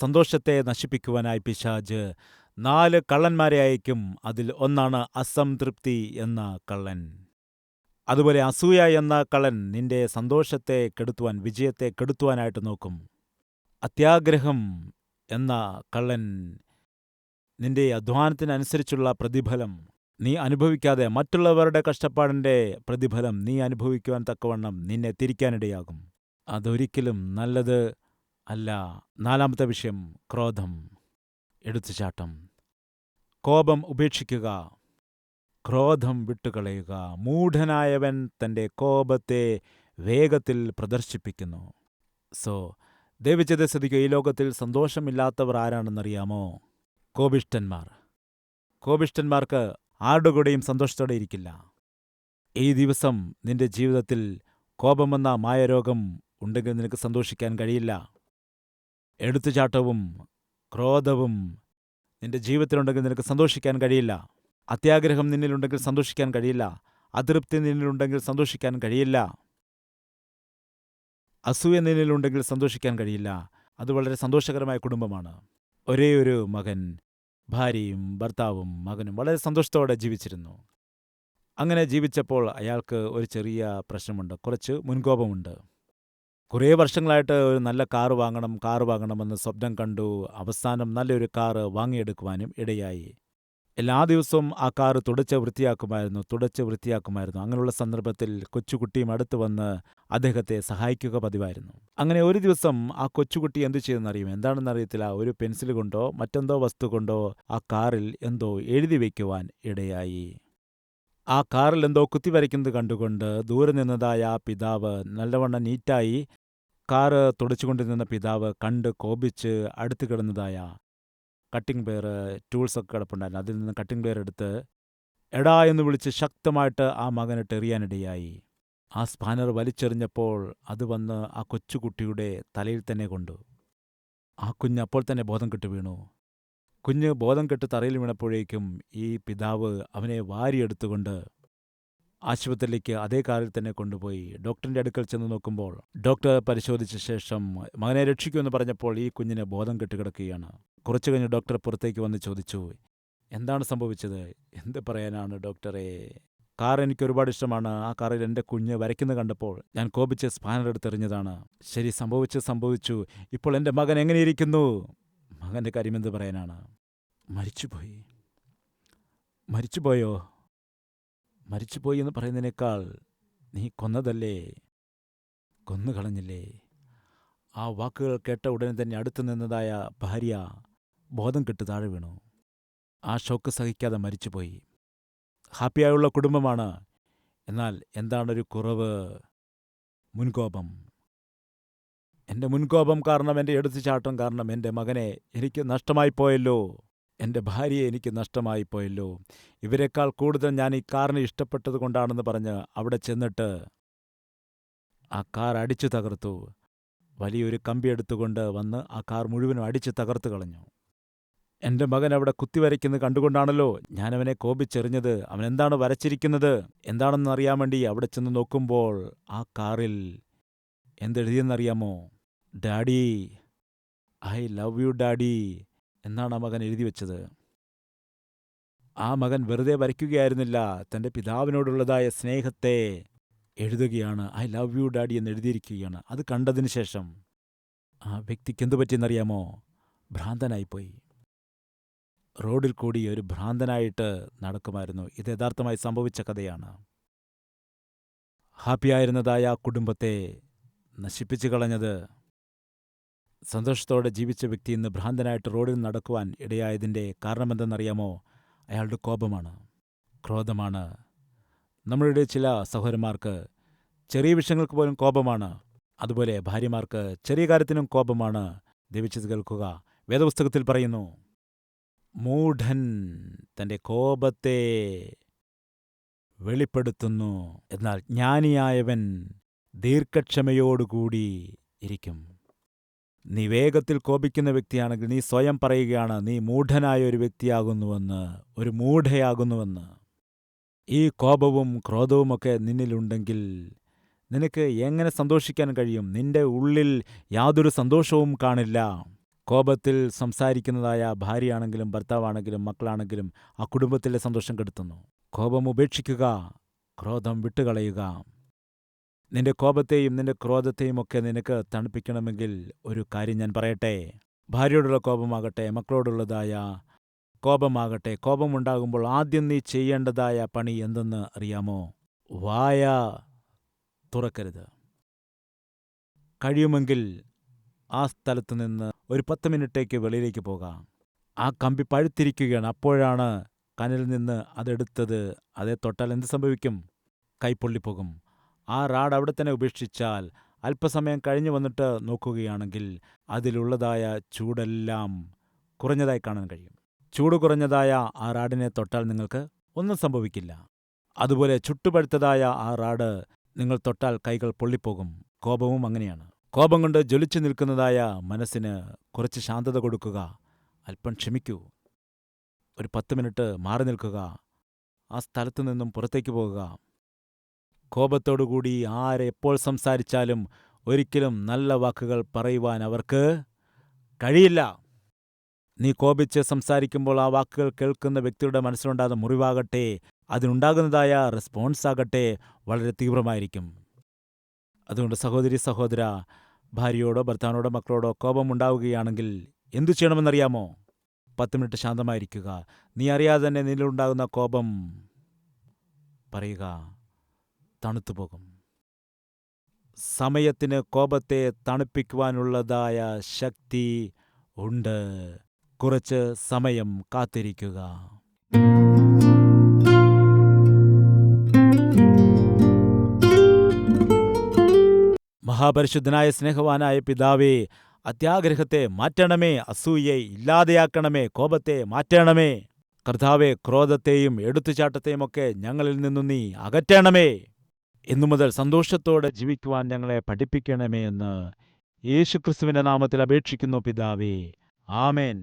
സന്തോഷത്തെ നശിപ്പിക്കുവാനായി പിശാച് 4 കള്ളന്മാരെ അയക്കും. അതിൽ ഒന്നാണ് അസംതൃപ്തി എന്ന കള്ളൻ. അതുപോലെ അസൂയ എന്ന കള്ളൻ നിന്റെ സന്തോഷത്തെ കെടുത്തുവാൻ, വിജയത്തെ കെടുത്തുവാനായിട്ട് നോക്കും. അത്യാഗ്രഹം എന്ന കള്ളൻ നിന്റെ അധ്വാനത്തിനനുസരിച്ചുള്ള പ്രതിഫലം നീ അനുഭവിക്കാതെ മറ്റുള്ളവരുടെ കഷ്ടപ്പാടിൻ്റെ പ്രതിഫലം നീ അനുഭവിക്കുവാൻ തക്കവണ്ണം നിന്നെ തിരിക്കാനിടയാകും. അതൊരിക്കലും നല്ലത് അല്ല. 4-ാമത്തെ വിഷയം ക്രോധം, എടുത്തുചാട്ടം. കോപം ഉപേക്ഷിക്കുക, ക്രോധം വിട്ടുകളയുക. മൂഢനായവൻ തൻ്റെ കോപത്തെ വേഗത്തിൽ പ്രദർശിപ്പിക്കുന്നു. ദൈവജനത്തെ ശ്രദ്ധിക്കുക. ഈ ലോകത്തിൽ സന്തോഷമില്ലാത്തവർ ആരാണെന്നറിയാമോ? കോപിഷ്ഠന്മാർ. കോപിഷ്ഠന്മാർക്ക് ആരുടെ കൂടെയും സന്തോഷത്തോടെ ഇരിക്കില്ല. ഈ ദിവസം നിന്റെ ജീവിതത്തിൽ കോപമെന്ന മായരോഗം ഉണ്ടെങ്കിൽ നിനക്ക് സന്തോഷിക്കാൻ കഴിയില്ല. എടുത്തുചാട്ടവും ക്രോധവും നിന്റെ ജീവിതത്തിലുണ്ടെങ്കിൽ നിനക്ക് സന്തോഷിക്കാൻ കഴിയില്ല. അത്യാഗ്രഹം നിന്നിലുണ്ടെങ്കിൽ സന്തോഷിക്കാൻ കഴിയില്ല. അതൃപ്തി നിന്നിലുണ്ടെങ്കിൽ സന്തോഷിക്കാൻ കഴിയില്ല. അസൂയ നിന്നിലുണ്ടെങ്കിൽ സന്തോഷിക്കാൻ കഴിയില്ല. അത് വളരെ സന്തോഷകരമായ കുടുംബമാണ്. ഒരേ ഒരു മകൻ, ഭാര്യയും ഭർത്താവും മകനും വളരെ സന്തോഷത്തോടെ ജീവിച്ചിരുന്നു. അങ്ങനെ ജീവിച്ചപ്പോൾ അയാൾക്ക് ഒരു ചെറിയ പ്രശ്നമുണ്ട്, കുറച്ച് മുൻകോപമുണ്ട്. കുറേ വർഷങ്ങളായിട്ട് ഒരു നല്ല കാറ് വാങ്ങണമെന്ന് സ്വപ്നം കണ്ടു. അവസാനം നല്ലൊരു കാറ് വാങ്ങിയെടുക്കുവാനും ഇടയായി. എല്ലാ ദിവസവും ആ കാറ് തുടച്ച് വൃത്തിയാക്കുമായിരുന്നു. അങ്ങനെയുള്ള സന്ദർഭത്തിൽ കൊച്ചുകുട്ടിയും അടുത്ത് വന്ന് അദ്ദേഹത്തെ സഹായിക്കുക പതിവായിരുന്നു. അങ്ങനെ ഒരു ദിവസം ആ കൊച്ചുകുട്ടി എന്തു ചെയ്തെന്നറിയും? എന്താണെന്നറിയത്തില്ല. ഒരു പെൻസിൽ കൊണ്ടോ മറ്റെന്തോ വസ്തു കൊണ്ടോ ആ കാറിൽ എന്തോ എഴുതി വയ്ക്കുവാൻ ഇടയായി. ആ കാറിൽ എന്തോ കുത്തിവരയ്ക്കുന്നത് കണ്ടുകൊണ്ട് ദൂരെ നിന്നതായ ആ പിതാവ്, നല്ലവണ്ണം നീറ്റായി കാറ് തുടച്ചുകൊണ്ടിരുന്ന പിതാവ് കണ്ട് കോപിച്ച് അടുത്ത് കിടന്നതായ കട്ടിംഗ് പ്ലെയർ, ടൂൾസൊക്കെ കിടപ്പുണ്ടായിരുന്നു. അതിൽ നിന്ന് കട്ടിംഗ് പ്ലെയർ എടുത്ത് എടാ എന്ന് വിളിച്ച് ശക്തമായിട്ട് ആ മകനിട്ട് എറിയാനിടയായി. ആ സ്പാനർ വലിച്ചെറിഞ്ഞപ്പോൾ അത് വന്ന് ആ കൊച്ചുകുട്ടിയുടെ തലയിൽ തന്നെ കൊണ്ടു. ആ കുഞ്ഞ് അപ്പോൾ തന്നെ ബോധം കെട്ട് വീണു. കുഞ്ഞ് ബോധം കെട്ട് തറയിൽ വീണപ്പോഴേക്കും ഈ പിതാവ് അവനെ വാരിയെടുത്തുകൊണ്ട് ആശുപത്രിയിലേക്ക് അതേ കാറിൽ തന്നെ കൊണ്ടുപോയി. ഡോക്ടറിൻ്റെ അടുക്കൽ ചെന്ന് നോക്കുമ്പോൾ ഡോക്ടർ പരിശോധിച്ച ശേഷം മകനെ രക്ഷിക്കുമെന്ന് പറഞ്ഞപ്പോൾ ഈ കുഞ്ഞിന് ബോധം കെട്ട് കിടക്കുകയാണ്. കുറച്ചു കഴിഞ്ഞ് ഡോക്ടർ പുറത്തേക്ക് വന്ന് ചോദിച്ചു, എന്താണ് സംഭവിച്ചത്? എന്ത് പറയാനാണ് ഡോക്ടറെ, കാർ എനിക്ക് ഒരുപാട് ഇഷ്ടമാണ്. ആ കാറിൽ എൻ്റെ കുഞ്ഞ് വരയ്ക്കുന്നത് കണ്ടപ്പോൾ ഞാൻ കോപിച്ച് സ്പാനർ എടുത്തെറിഞ്ഞതാണ്. ശരി, സംഭവിച്ചു. ഇപ്പോൾ എൻ്റെ മകൻ എങ്ങനെയിരിക്കുന്നു? മകൻ്റെ കാര്യം എന്ത് പറയാനാണ്? മരിച്ചുപോയോ? മരിച്ചുപോയി എന്ന് പറയുന്നതിനേക്കാൾ നീ കൊന്നതല്ലേ, കൊന്നുകളഞ്ഞില്ലേ? ആ വാക്കുകൾ കേട്ട ഉടനെ തന്നെ അടുത്തു നിന്നതായ ഭാര്യ ബോധം കെട്ട് താഴെ വീണു. ആ ഷോക്ക് സഹിക്കാതെ മരിച്ചുപോയി. ഹാപ്പിയായുള്ള കുടുംബമാണ്. എന്നാൽ എന്താണൊരു കുറവ്? മുൻകോപം. എൻ്റെ മുൻകോപം കാരണം, എൻ്റെ എടുത്തുചാട്ടം കാരണം എൻ്റെ മകനെ എനിക്ക് നഷ്ടമായിപ്പോയല്ലോ, എൻ്റെ ഭാര്യയെ എനിക്ക് നഷ്ടമായിപ്പോയല്ലോ. ഇവരെക്കാൾ കൂടുതൽ ഞാൻ ഈ കാറിനെ ഇഷ്ടപ്പെട്ടത് കൊണ്ടാണെന്ന് പറഞ്ഞ് അവിടെ ചെന്നിട്ട് ആ കാർ അടിച്ചു തകർത്തു. വലിയൊരു കമ്പി എടുത്തുകൊണ്ട് വന്ന് ആ കാർ മുഴുവനും അടിച്ചു തകർത്ത് കളഞ്ഞു. എൻ്റെ മകൻ അവിടെ കുത്തിവരയ്ക്കുന്നത് കണ്ടുകൊണ്ടാണല്ലോ ഞാനവനെ കോപിച്ചെറിഞ്ഞത്. അവൻ എന്താണ് വരച്ചിരിക്കുന്നത് എന്താണെന്ന് അറിയാൻ വേണ്ടി അവിടെ ചെന്ന് നോക്കുമ്പോൾ ആ കാറിൽ എന്തെഴുതിയെന്നറിയാമോ? Daddy, I love you daddy എന്നാണ് ആ മകൻ എഴുതി വെച്ചത്. ആ മകൻ വെറുതെ വരയ്ക്കുകയായിരുന്നില്ല, തൻ്റെ പിതാവിനോടുള്ളതായ സ്നേഹത്തെ എഴുതുകയാണ്. ഐ ലവ് യു ഡാഡി എന്ന് എഴുതിയിരിക്കുകയാണ്. അത് കണ്ടതിന് ശേഷം ആ വ്യക്തിക്ക് എന്തു പറ്റിയെന്നറിയാമോ? ഭ്രാന്തനായിപ്പോയി. റോഡിൽ കൂടി ഒരു ഭ്രാന്തനായിട്ട് നടക്കുമായിരുന്നു. ഇത് യഥാർത്ഥമായി സംഭവിച്ച കഥയാണ്. ഹാപ്പിയായിരുന്നതായ ആ കുടുംബത്തെ നശിപ്പിച്ചു കളഞ്ഞത്, സന്തോഷത്തോടെ ജീവിച്ച വ്യക്തി ഇന്ന് ഭ്രാന്തനായിട്ട് റോഡിൽ നടക്കുവാൻ ഇടയായതിൻ്റെ കാരണമെന്തെന്നറിയാമോ? അയാളുടെ കോപമാണ്, ക്രോധമാണ്. നമ്മളുടെ ചില സഹോദരന്മാർക്ക് ചെറിയ വിഷയങ്ങൾക്ക് പോലും കോപമാണ്. അതുപോലെ ഭാര്യമാർക്ക് ചെറിയ കാര്യത്തിനും കോപമാണ്. ദൈവചിത് കേൾക്കുക. വേദപുസ്തകത്തിൽ പറയുന്നു, മൂഢൻ തൻ്റെ കോപത്തെ വെളിപ്പെടുത്തുന്നു, എന്നാൽ ജ്ഞാനിയായവൻ ദീർഘക്ഷമയോടുകൂടി ഇരിക്കും. നീ വേഗത്തിൽ കോപിക്കുന്ന വ്യക്തിയാണെങ്കിൽ നീ സ്വയം പറയുകയാണ് നീ മൂഢനായ ഒരു വ്യക്തിയാകുന്നുവെന്ന്, ഒരു മൂഢയാകുന്നുവെന്ന്. ഈ കോപവും ക്രോധവുമൊക്കെ നിന്നിലുണ്ടെങ്കിൽ നിനക്ക് എങ്ങനെ സന്തോഷിക്കാൻ കഴിയും? നിന്റെ ഉള്ളിൽ യാതൊരു സന്തോഷവും കാണില്ല. കോപത്തിൽ സംസാരിക്കുന്നതായ ഭാര്യയാണെങ്കിലും ഭർത്താവാണെങ്കിലും മക്കളാണെങ്കിലും ആ കുടുംബത്തിലെ സന്തോഷം കെടുത്തുന്നു. കോപം ഉപേക്ഷിക്കുക, ക്രോധം വിട്ടുകളയുക. നിന്റെ കോപത്തെയും നിന്റെ ക്രോധത്തെയും ഒക്കെ നിനക്ക് തണുപ്പിക്കണമെങ്കിൽ ഒരു കാര്യം ഞാൻ പറയട്ടെ. ഭാര്യയോടുള്ള കോപമാകട്ടെ, മക്കളോടുള്ളതായ കോപമാകട്ടെ, കോപമുണ്ടാകുമ്പോൾ ആദ്യം നീ ചെയ്യേണ്ടതായ പണി എന്തെന്ന് അറിയാമോ? വായ തുറക്കരുത്. കഴിയുമെങ്കിൽ ആ സ്ഥലത്ത് നിന്ന് ഒരു 10 മിനിറ്റേക്ക് വെളിയിലേക്ക് പോകാം. ആ കമ്പി പഴുത്തിരിക്കുകയാണ്. അപ്പോഴാണ് കനലിൽ നിന്ന് അതെടുത്തത്. അതേ തൊട്ടാൽ എന്ത് സംഭവിക്കും? കൈ പൊള്ളിപ്പോകും. ആ റാഡ് അവിടെ തന്നെ ഉപേക്ഷിച്ചാൽ അല്പസമയം കഴിഞ്ഞു വന്നിട്ട് നോക്കുകയാണെങ്കിൽ അതിലുള്ളതായ ചൂടെല്ലാം കുറഞ്ഞതായി കാണാൻ കഴിയും. ചൂട് കുറഞ്ഞതായ ആ റാഡിനെ തൊട്ടാൽ നിങ്ങൾക്ക് ഒന്നും സംഭവിക്കില്ല. അതുപോലെ ചുട്ടുപഴുത്തതായ ആ റാഡ് നിങ്ങൾ തൊട്ടാൽ കൈകൾ പൊള്ളിപ്പോകും. കോപവും അങ്ങനെയാണ്. കോപം കൊണ്ട് ജ്വലിച്ചു നിൽക്കുന്നതായ മനസ്സിന് കുറച്ച് ശാന്തത കൊടുക്കുക. അല്പം ക്ഷമിക്കൂ. ഒരു 10 മിനിറ്റ് മാറി നിൽക്കുക. ആ സ്ഥലത്തു നിന്നും പുറത്തേക്ക് പോകുക. കോപത്തോടുകൂടി ആരെപ്പോൾ സംസാരിച്ചാലും ഒരിക്കലും നല്ല വാക്കുകൾ പറയുവാൻ അവർക്ക് കഴിയില്ല. നീ കോപിച്ച് സംസാരിക്കുമ്പോൾ ആ വാക്കുകൾ കേൾക്കുന്ന വ്യക്തിയുടെ മനസ്സിലുണ്ടാകുന്ന മുറിവാകട്ടെ, അതിനുണ്ടാകുന്നതായ റെസ്പോൺസാകട്ടെ വളരെ തീവ്രമായിരിക്കും. അതുകൊണ്ട് സഹോദരി, സഹോദര, ഭാര്യയോടോ ഭർത്താവിനോടോ മക്കളോടോ കോപമുണ്ടാവുകയാണെങ്കിൽ എന്തു ചെയ്യണമെന്നറിയാമോ? 10 മിനിറ്റ് ശാന്തമായിരിക്കുക. നീ അറിയാതെ തന്നെ നിന്നിലുണ്ടാകുന്ന കോപം പറയുക തണുത്തുപോകും. സമയത്തിന് കോപത്തെ തണുപ്പിക്കുവാനുള്ളതായ ശക്തി ഉണ്ട്. കുറച്ച് സമയം കാത്തിരിക്കുക. മഹാപരിശുദ്ധനായ സ്നേഹവാനായ പിതാവേ, അത്യാഗ്രഹത്തെ മാറ്റണമേ, അസൂയയെ ഇല്ലാതെയാക്കണമേ, കോപത്തെ മാറ്റണമേ. കർത്താവേ, ക്രോധത്തെയും എടുത്തുചാട്ടത്തെയുമൊക്കെ ഞങ്ങളിൽ നിന്നു നീ അകറ്റണമേ. ഇന്നു മുതൽ സന്തോഷത്തോടെ ജീവിക്കുവാൻ ഞങ്ങളെ പഠിപ്പിക്കണമേ എന്ന് യേശുക്രിസ്തുവിന്റെ നാമത്തിൽ അപേക്ഷിക്കുന്നു പിതാവേ. ആമേൻ.